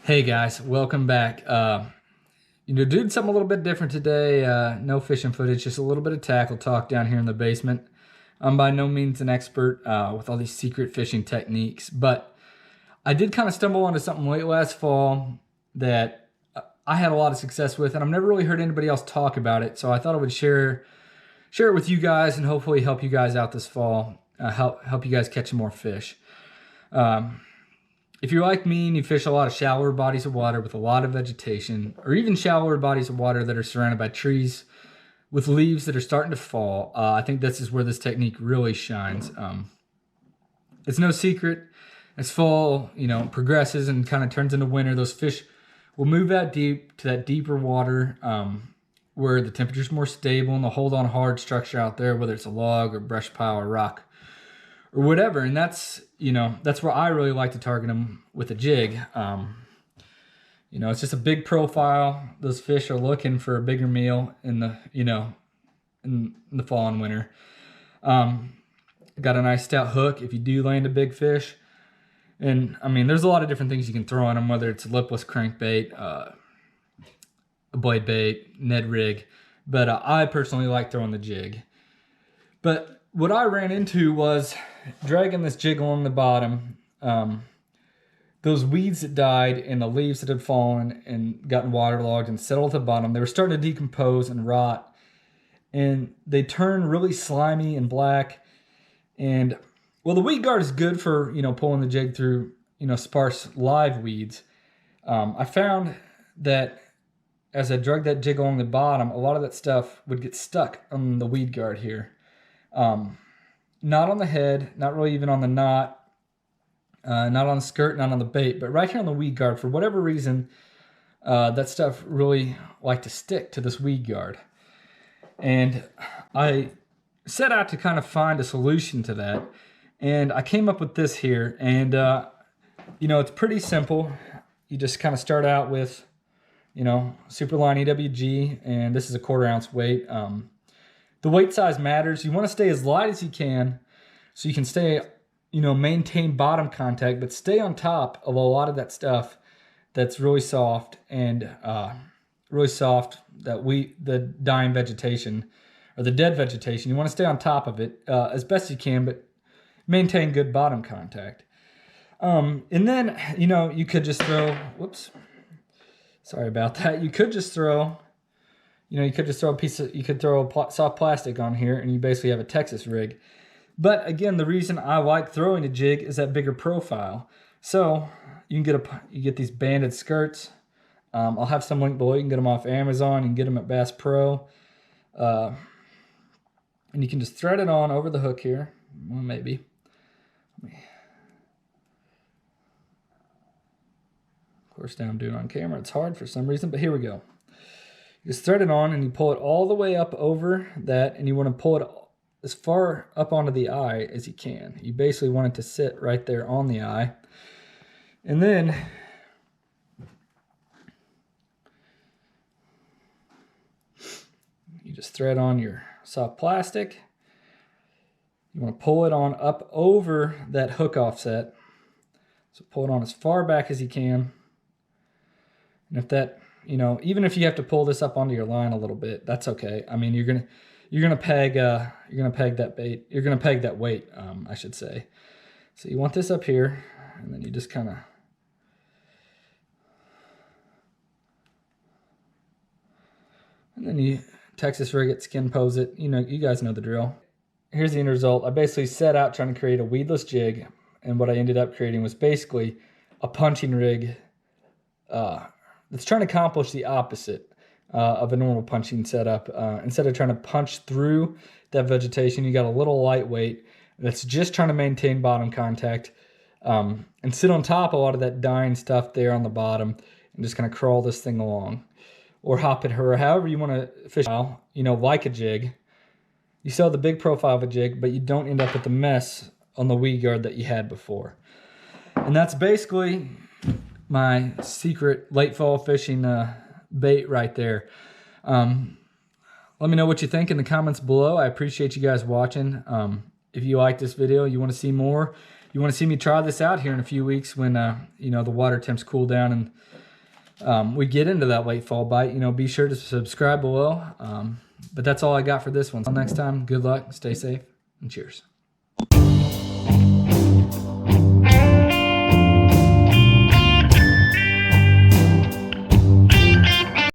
Hey guys, welcome back. Doing something a little bit different today. No fishing footage, just a little bit of tackle talk down here in the basement. I'm by no means an expert with all these secret fishing techniques, but I did kind of stumble onto something late last fall that I had a lot of success with, and I've never really heard anybody else talk about it. So I thought I would share it with you guys and hopefully help you guys out this fall. Help you guys catch more fish. If you're like me and you fish a lot of shallower bodies of water with a lot of vegetation, or even shallower bodies of water that are surrounded by trees with leaves that are starting to fall, I think this is where this technique really shines. It's no secret. As fall, progresses and kind of turns into winter, those fish will move out deep to that deeper water where the temperature's more stable and they'll hold on hard structure out there, whether it's a log or brush pile or rock or whatever. And that's where I really like to target them with a jig. It's just a big profile. Those fish are looking for a bigger meal in the fall and winter. Got a nice stout hook if you do land a big fish. And there's a lot of different things you can throw on them, whether it's a lipless crankbait, a blade bait, Ned rig. But I personally like throwing the jig. But what I ran into was dragging this jig along the bottom. Those weeds that died and the leaves that had fallen and gotten waterlogged and settled at the bottom, they were starting to decompose and rot. And they turned really slimy and black. And, well, the weed guard is good for, pulling the jig through, sparse live weeds. I found that as I dragged that jig along the bottom, a lot of that stuff would get stuck on the weed guard here. Not on the head, not really even on the knot, not on the skirt, not on the bait, but right here on the weed guard. For whatever reason, that stuff really liked to stick to this weed guard. And I set out to kind of find a solution to that. And I came up with this here. And, it's pretty simple. You just kind of start out with, Superline EWG, and this is a 1/4 ounce weight. The weight size matters. You want to stay as light as you can so you can stay, maintain bottom contact, but stay on top of a lot of that stuff that's really soft and the dying vegetation or the dead vegetation. You want to stay on top of it as best you can, but maintain good bottom contact. And then, you could just throw, sorry about that. You could just throw soft plastic on here and you basically have a Texas rig. But again, the reason I like throwing a jig is that bigger profile. So you get these banded skirts. I'll have some link below. You can get them off Amazon. You can get them at Bass Pro. And you can just thread it on over the hook here. Well, maybe. Of course, now I'm doing it on camera. It's hard for some reason, but here we go. You just thread it on and you pull it all the way up over that, and you want to pull it as far up onto the eye as you can. You basically want it to sit right there on the eye. And then you just thread on your soft plastic. You want to pull it on up over that hook offset. So pull it on as far back as you can. And if that, even if you have to pull this up onto your line a little bit, that's okay. You're gonna peg that bait. You're gonna peg that weight, I should say. So you want this up here, and then you just kind of you Texas rig it, skin pose it. You guys know the drill. Here's the end result. I basically set out trying to create a weedless jig, and what I ended up creating was basically a punching rig. That's trying to accomplish the opposite of a normal punching setup. Instead of trying to punch through that vegetation, you got a little lightweight that's just trying to maintain bottom contact and sit on top of a lot of that dying stuff there on the bottom and just kind of crawl this thing along or hop it or however you want to fish, like a jig. You still have the big profile of a jig, but you don't end up with the mess on the weed guard that you had before. And that's basically my secret late fall fishing bait right there. Let me know what you think in the comments below. I appreciate you guys watching. If you like this video, you want to see more, you want to see me try this out here in a few weeks when you know, the water temps cool down and we get into that late fall bite, you know, be sure to subscribe below. But that's all I got for this one. Until next time, good luck, stay safe, and cheers.